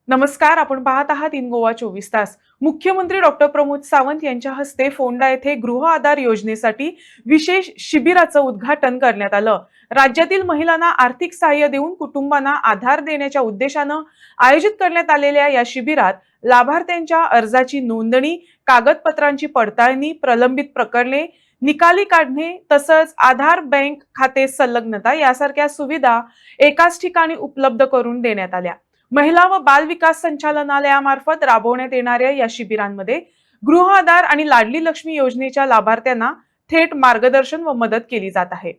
नमस्कार, आपण पाहत आहात इन गोवा 24 तास। मुख्यमंत्री डॉक्टर प्रमोद सावंत यांच्या हस्ते फोंडा येथे गृह आधार योजनेसाठी विशेष शिबिराचं उद्घाटन करण्यात आलं। राज्यातील महिलांना आर्थिक सहाय्य देऊन कुटुंबांना आधार देण्याच्या उद्देशानं आयोजित करण्यात आलेल्या या शिबिरात लाभार्थ्यांच्या अर्जाची नोंदणी, कागदपत्रांची पडताळणी, प्रलंबित प्रकरणे निकाली काढणे तसंच आधार बँक खाते संलग्नता यासारख्या सुविधा एकाच ठिकाणी उपलब्ध करून देण्यात आल्या। महिला व बाल विकास संचालनालयामार्फत राबवण्यात येणाऱ्या या शिबिरांमध्ये गृह आधार आणि लाडली लक्ष्मी योजनेच्या लाभार्थ्यांना थेट मार्गदर्शन व मदत केली जात आहे।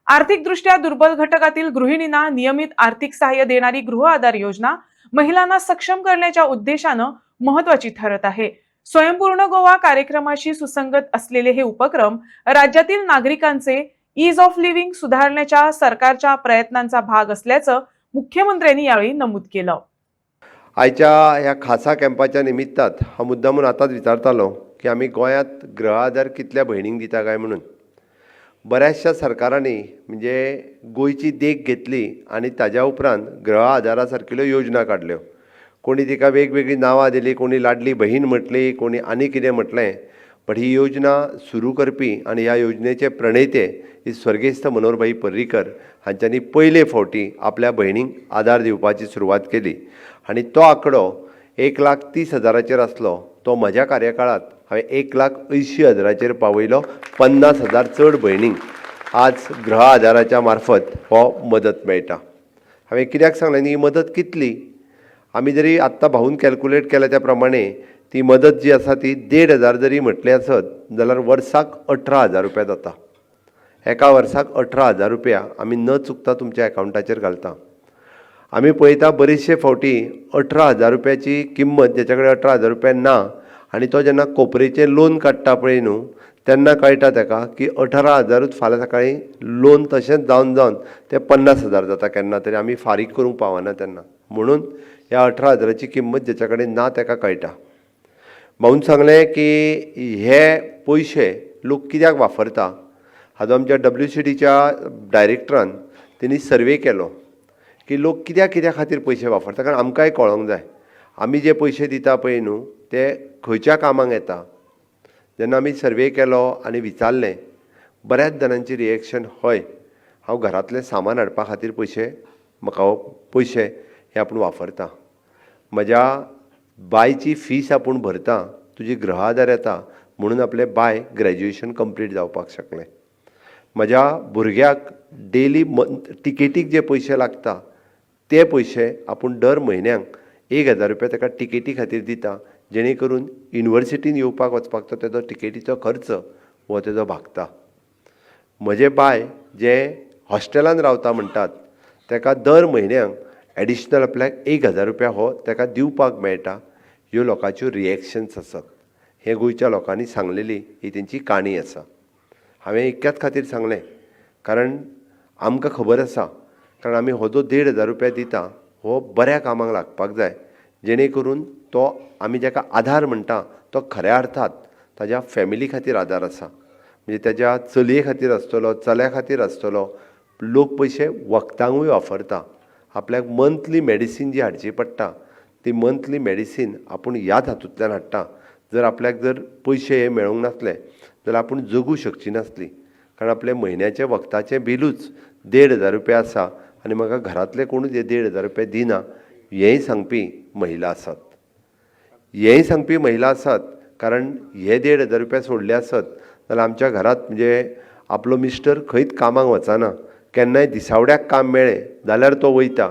आर्थिकदृष्ट्या दुर्बल घटकातील गृहिणींना नियमित आर्थिक सहाय्य देणारी गृह आधार योजना महिलांना सक्षम करण्याच्या उद्देशानं महत्त्वाची ठरत आहे। स्वयंपूर्ण गोवा कार्यक्रमाशी सुसंगत असलेले हे उपक्रम राज्यातील नागरिकांचे ईज ऑफ लिव्हिंग सुधारण्याच्या सरकारच्या प्रयत्नांचा भाग असल्याचं मुख्यमंत्र्यांनी यावेळी नमूद केलं। आयच्या ह्या खासा कॅम्पाच्या निमित्तात हा मुद्दामून आताच विचारतालो की आम्ही गोंयांत गृह आधार कितल्या भयणींक दिता काय म्हणून। बऱ्याचशा सरकारांनी म्हणजे गोंयची देख घेतली आणि ताज्या उपरांत गृह आधारा सारकिल्यो योजना काडल्यो। कोणी तिका वेगवेगळी नांवां दिली, कोणी लाडली बहीण म्हटली, कोणी आनी कितें म्हटलें, पण ही योजना सुरू करपी आणि ह्या योजनेचे प्रणेते ही स्वर्गेस्त मनोहरभाई पर्रीकर हांच्यांनी पयले फावटी आपल्या भयणींक आधार दिवपाची सुरवात केली आणि तो आंकडो 1,30,000 आसलो। तो म्हज्या कार्यकाळात हांवें 1,80,000 पावयलो। 50,000 चड भयणींक आज गृह आधाराच्या मार्फत हो मदत मेळटा। हांवें कित्याक सांगलें न्ही, ही मदत कितली आमी जरी आत्तां भावून कॅल्कुलेट केल्या त्या प्रमाणे ती मदत जी आसा ती 1,500 जरी म्हटली आसत जाल्यार वर्साक 18,000 रुपया जाता। एका वर्साक 18,000 रुपया आमी न चुकता तुमच्या अकाउंटाचेर घालता। आमी पळयता बरेचशे फावटी 18,000 रुपयाची किंमत ज्याच्या कडेन 18,000 रुपया ना आनी तो जेन्ना कोपरेचें लोन काडटा पळय न्हू, तेन्ना कळटा ताका की 18,000च फाल्यां सकाळीं लोन तशेंच जावन जावन ते 50,000 जाता केन्ना तरी आमी फारीक करूंक पावना तेन्ना। म्हणून ह्या 18,000ची किंमत ज्याच्या कडेन ना ताका कळटा। म्हणून सांगलें की हे पयशे लोक कित्याक वापरता हाजो आमच्या WCDच्या डायरेक्टरान तेणी सर्वे केलो की लोक कित्या खातीर पयशे वापरता, कारण आमकांय कळोंक जाय आमी जे पयशे दिता पळय न्हू ते खंयच्या कामाक येता। जेन्ना आमी सर्वे केलो आनी विचारलें, बऱ्याच जाणांची रिएक्शन हय, हांव घरांतलें सामान हाडपा खातीर म्हाका पयशे हे आपूण वापरता, म्हज्या बायची फीस आपूण भरता, तुजी गृह आधार येता म्हणून आपले बाय ग्रॅज्युएशन कंप्लीट जावपाक शकलें, म्हज्या भुरग्याक डेली टिकेटीक जे पयशे लागता ते पयशे आपूण दर म्हयन्याक 1,000 रुपया ताका टिकेटी खातीर दिता, जेणे करून युनिवर्सिटीन येवपाक वचपाक तेजो टिकेटीचो खर्च हो तेजो भागता। म्हजे बाय जे हॉस्टेलान रावता म्हणटात ताका दर म्हयन्याक एडिशनल आपल्याक 1,000 रुपया हो ताका दिवपाक मेळटा। ह्यो लोकांच्यो रिएक्शन्स आसात, हे गोंयच्या लोकांनी सांगलेली ही तेंची काणी आसा। हांवें इतक्याच खातीर सांगलें कारण आमकां खबर आसा, कारण आमी हो जो 1,500 रुपया दिता हो बऱ्या कामाक लागपाक जाय, जेणे करून तो आमी जाका आधार म्हणटा तो खऱ्या अर्थात ताज्या फॅमिली खातीर आधार आसा। म्हणजे ताज्या चलये खातीर आसतलो, चल्या खातीर आसतलो। लोक पयशे वखदांकूय वापरता, आपल्याक मंथली मेडिसीन जी हाडची पडटा ती मंथली मेडिसीन आपूण ह्याच हातूंतल्यान हाडटा। जर आपल्याक जर पयशे हे मेळूंक नासले जाल्यार आपूण जगूं शकची नासली, कारण आपले म्हयन्याचे वखदाचें बिलूच 1,500 रुपया आसा आनी म्हाका घरांतले कोणूच हे 1,500 रुपया दिना, हेंय सांगपी महिला आसात। हेंय सांगपी महिला आसात कारण हे 1,500 रुपया सोडले आसत जाल्यार आमच्या घरांत म्हणजे आपलो मिस्टर खंयच कामाक वचना, केन्नाय दिसावड्याक काम मेळ्ळें जाल्यार तो वयता,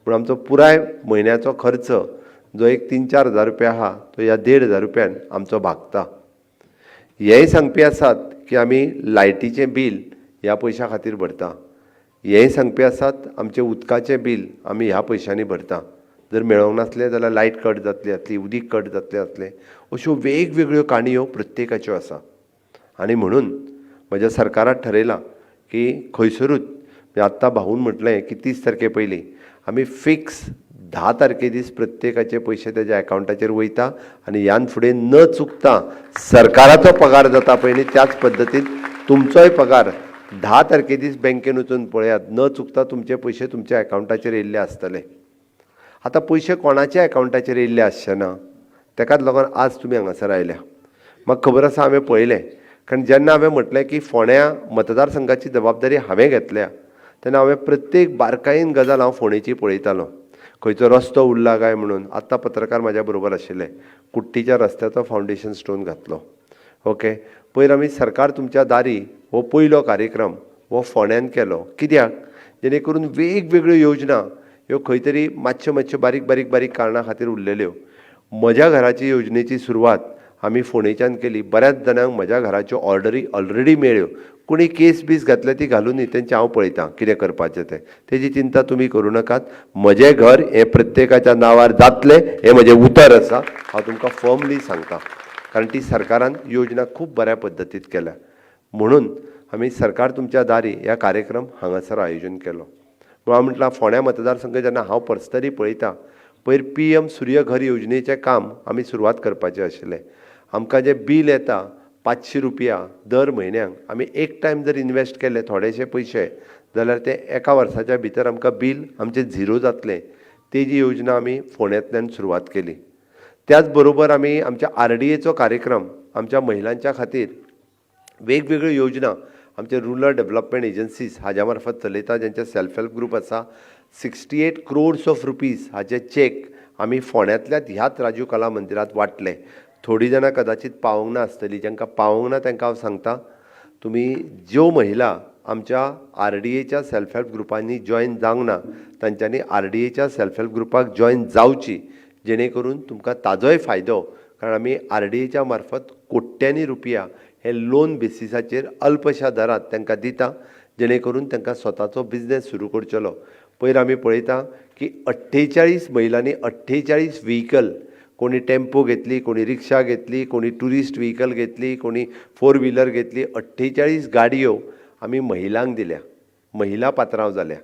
पूण आमचो पुराय म्हयन्याचो खर्च जो एक 3-4 हजार रुपया आहा तो ह्या 1,500 रुपयान आमचो भागता। हेंय सांगपी आसात की आमी लायटीचें बील ह्या पयशा खातीर भरता, हेंय सांगपी आसात आमचें उदकाचें बील आमी ह्या पयशांनी भरता, जर मेळोंक नासलें जाल्यार लायट कट जातली आसली, उदीक कट जातलें आसलें, अश्यो वेगवेगळ्यो काणयो प्रत्येकाच्यो आसा। आनी म्हणून म्हज्या सरकारान थारायलां की खंयसरूच आत्तां भाऊन म्हटलें की 30 तारखे पयलीं आमी फिक्स 10 तारखे दीस प्रत्येकाचे पयशे तेज्या अकाउंटाचेर वयता आनी ह्यान फुडें न चुकता सरकाराचो पगार जाता पळय न्ही त्याच पद्दतीन तुमचोय पगार 10 तारखे दीस बँकेन वचून पळयात, न चुकता तुमचे पयशे तुमच्या अकाउंटाचेर येयल्ले आसतले। आतां पयशे कोणाच्या एकावंटाचेर येयल्ले आसचे ना, तेकाच लागून आज तुमी हांगासर आयल्या. म्हाका खबर आसा हांवें पळयलें, कारण जेन्ना हांवें म्हटलें की फोंड्या मतदारसंघाची जबाबदारी हांवें घेतल्या, तेन्ना हांवें प्रत्येक बारकायेन गजाल हांव फोंडेची पळयतालो. खंयचो रस्तो उरला काय म्हणून. आत्तां पत्रकार म्हाज्या बरोबर आशिल्ले. कुट्टीच्या रस्त्याचो फावंडेशन स्टोन घातलो. ओके. पयर आमी सरकार तुमच्या दारी हो पयलो कार्यक्रम हो फोंड्यान केलो. कित्याक? जेणे करून वेगवेगळ्यो योजना ह्यो खंय तरी मातश्यो बारीक बारीक कारणां खातीर उरलेल्यो. म्हज्या घराची योजनेची सुरवात आमी फोंडेच्यान केली. बऱ्याच जाणांक म्हज्या घराच्यो ऑर्डरी ऑलरेडी मेळ्ळ्यो. कोणी केस बीस घातल्या ती घालून न्ही, तेंचें हांव पळयतां कितें करपाचें तें. तेजी चिंता तुमी करूं नाकात. म्हजें घर हें प्रत्येकाच्या नांवार जातलें हें म्हजें उतर आसा. हांव तुमकां फर्मली सांगतां, कारण ती सरकारान योजना खूब बऱ्या पद्दतीत केल्या. म्हणून आमी सरकार तुमच्या दारी ह्या कार्यक्रम हांगासर आयोजन केलो. हांव म्हटलां फोंड्या मतदारसंघ जेन्ना हांव पर्सनली पळयतां, पयर PM सूर्य घर योजनेचें काम आमी सुरवात करपाचें आशिल्लें. आमकां जें बील येता 500 रुपया दर म्हयन्याक, आमी एक टायम जर इन्वेस्ट केले थोडेशे पयशे, जाल्यार ते एका वर्साच्या भितर आमकां बील आमचें झिरो जातलें. तेजी योजना आमी फोंड्यांतल्यान सुरवात केली. त्याच बरोबर आमी आमच्या RDAचो कार्यक्रम आमच्या महिलांच्या खातीर वेगवेगळ्यो योजना आमचे रुरल डेव्हलपमेंट एजन्सीज हाज्या मार्फत चलयता, जेंचे सेल्फ हेल्प ग्रूप आसा. 68 crores ऑफ रुपीज हाचे चेक आमी फोंड्यांतल्याच ह्याच राजीव कला मंदिरांत वांटले. थोडीं जाणां कदाचित पावोंक ना आसतलीं. जांकां पावोंक ना तांकां हांव सांगतां, तुमी ज्यो महिला आमच्या RDAच्या सेल्फ हेल्प ग्रुपांनी जॉयन जावंक ना, तांच्यांनी RDAच्या सेल्फ हेल्प ग्रुपाक जॉयन जावची, जेणे करून तुमकां ताजोय फायदो. कारण आमी RDAच्या मार्फत कोट्यांनी रुपया हे लोन बेसिसाचेर अल्पशा दरांत तांकां दिता, जेणे करून तांकां स्वताचो बिझनेस सुरू करचेलो. पयर आमी पळयता की 48 महिलांनी 48 व्हेइकल, कोणी टेम्पो घेतली, कोणी रिक्षा घेतली, कोणी टुरिस्ट व्हेइकल घेतली, कोणी 4 व्हिलर घेतली. 48 गाडयो आमी महिलांक दिल्या. महिला पात्रांव जाल्या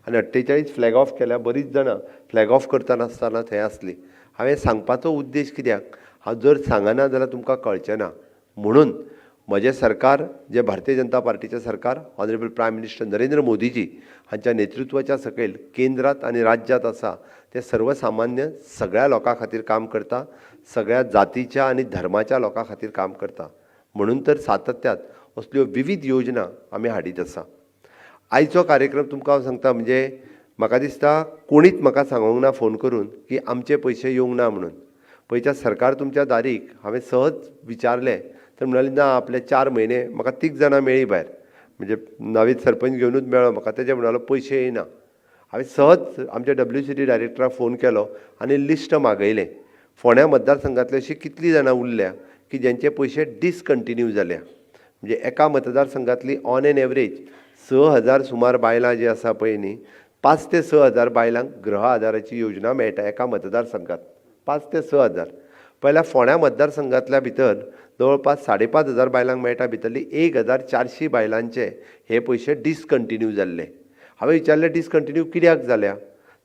आनी 48 फ्लॅग ऑफ केल्या. बरीच जाणां फ्लॅग ऑफ करतना आसतना थंय आसलीं. हांवें सांगपाचो उद्देश कित्याक? हांव जर सांगना जाल्यार तुमकां कळचें ना. म्हणून म्हजें सरकार, जे भारतीय जनता पार्टीचें सरकार, honourable prime minister Narendra Modiji हांच्या नेतृत्वाच्या सकयल केंद्रांत आनी राज्यांत आसा, ते सर्वसामान्य सगळ्या लोकां खातीर काम करता, सगळ्या जातीच्या आनी धर्माच्या लोकां खातीर काम करता. म्हणून तर सातत्यात असल्यो विविध योजना आमी हाडीत आसा. आयचो कार्यक्रम तुमकां हांव सांगता, म्हणजे म्हाका दिसता कोणीच म्हाका सांगूंक ना फोन करून की आमचे पयशे येवंक ना म्हणून. पयच्या सरकार तुमच्या दारीक हांवें सहज विचारलें, तर म्हणाली ना, आपले 4 म्हयने. म्हाका 3 जाणां मेळ्ळीं भायर, म्हणजे नवीन सरपंच घेवनूच मेळ्ळो म्हाका. तेजे म्हणालो पयशे येयना. हांवें सहज आमच्या WCD डायरेक्टराक फोन केलो आनी लिस्ट मागयलें. फोंड्या मतदारसंघांतले अशीं कितलीं जाणां उरल्या की जेंचे पयशे डिसकंटिन्यू जाल्या. म्हणजे एका मतदारसंघांतली ऑन एन एवरेज 6,000 सुमार बायलां जीं आसा पळय न्ही, 5 ते 6,000 बायलांक गृह आदाराची योजना मेळटा एका मतदारसंघात. 5 ते 6,000. पहिल्या फोंड्या मतदारसंघांतल्या भितर जवळपास 5,500 बायलांक मेळटा. भितरली 1,400 बायलांचे हे पयशे डिसकंटिन्यू जाल्ले. हांवें विचारलें डिसकंटिन्यू कित्याक जाल्या?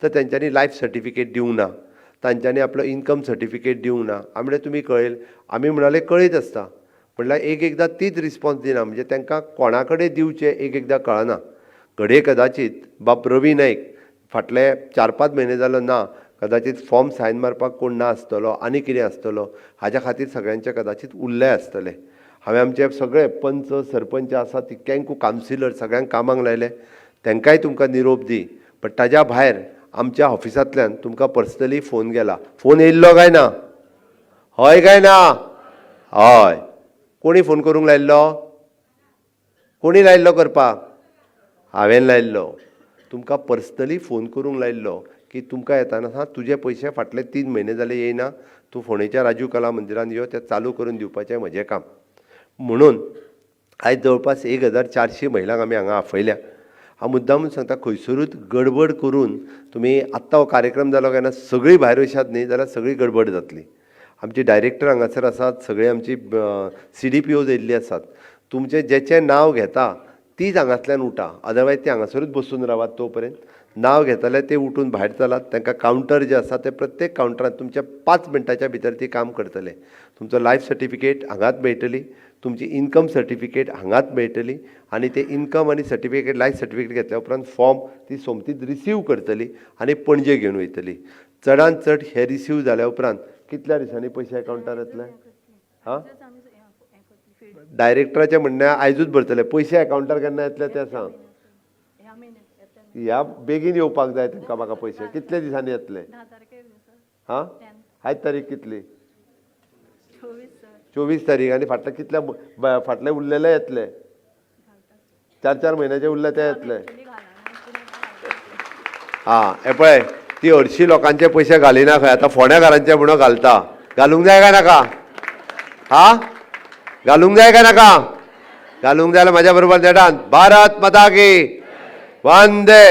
तर तेंच्यांनी लायफ सर्टिफिकेट दिवंक ना, तांच्यांनी आपलो इन्कम सर्टिफिकेट दिवंक ना. आमी म्हणलें तुमी कळयलें? आमी म्हणालें कळीत आसता. म्हणल्यार एकदां तीच रिस्पॉन्स दिना, म्हणजे तांकां कोणा कडेन दिवचें एकदां कळना. घडये कदाचित बाब रवी नायक फाटले 4-5 म्हयने जालो ना, कदाचित फॉर्म सायन मारपाक कोण ना आसतलो, आनी कितें आसतलो, हाज्या खातीर सगळ्यांचे कदाचित उरले आसतले. हांवें आमचे सगळे पंच सरपंच आसा तितक्यांकू कावन्सिलर सगळ्यांक कामाक लायले. तांकांय तुमकां निरोप दी. पण ताज्या भायर आमच्या ऑफिसांतल्यान तुमकां पर्सनली फोन गेला. फोन येयल्लो काय ना? हय काय ना? हय. कोणी फोन करूंक लायल्लो? कोणी लायल्लो करपाक? हांवें लायल्लो. तुमकां पर्सनली फोन करूंक लायल्लो की तुमकां येताना सांग तुजे पयशे फाटले 3 म्हयने जाले येयना, तूं फोंडेच्या राजीव कला मंदिरान यो, तें चालू करून दिवपाचें म्हजें काम. म्हणून आयज जवळपास 1,400 महिलांक आमी हांगा आफयल्या. हांव मुद्दामून सांगता, खंयसरूच गडबड करून तुमी आत्तां हो कार्यक्रम जालो काय ना सगळीं भायर वयशात न्ही जाल्यार सगळी गडबड जातली. आमची डायरेक्टर हांगासर आसात, सगळीं आमची CDPOs येयल्लीं आसात. तुमचें जेचें नांव घेता तीच हांगासल्यान उठा, अदरवायज ती हांगासरूच बसून रावात. तो पर्यंत नांव घेतले ते उठून भायर चलात. तांकां कावंटर जे आसा ते प्रत्येक कावंटरांत तुमच्या 5 मिनटाच्या भितर ती काम करतले. तुमचो लायफ सर्टिफिकेट हांगाच मेळटली, तुमची इन्कम सर्टिफिकेट हांगाच मेळटली आनी ते इन्कम आनी सर्टिफिकेट लायफ सर्टिफिकेट घेतल्या उपरांत फॉर्म ती सोमतीच रिसीव करतली आनी पणजे घेवन वयतली. चडांत चड हे रिसीव जाल्या उपरांत कितल्या दिसांनी पयशे अकावंटार येतले? हां, डायरेक्टराचें म्हणणें आयजूच भरतले. पयशे अकावंटार केन्ना येतले तें सांग. ह्या बेगीन येवपाक जाय तांकां. म्हाका पयशे कितले दिसांनी येतले? हां, आयज तारीख कितली? 24 तारीख. आनी फाटले कितले फाटले उरलेले येतले? 4 म्हयन्याचे उरले ते येतले. हां, हे पळय, ती 100 लोकांचे पयशे घालिना खंय. आतां फोंड्याकारांचे म्हणून घालता. घालूंक जाय काय नाका? हां, घालूंक जाय काय नाका? घालूंक जाय जाल्यार म्हाज्या बरोबर देठान भारत माता की वंदे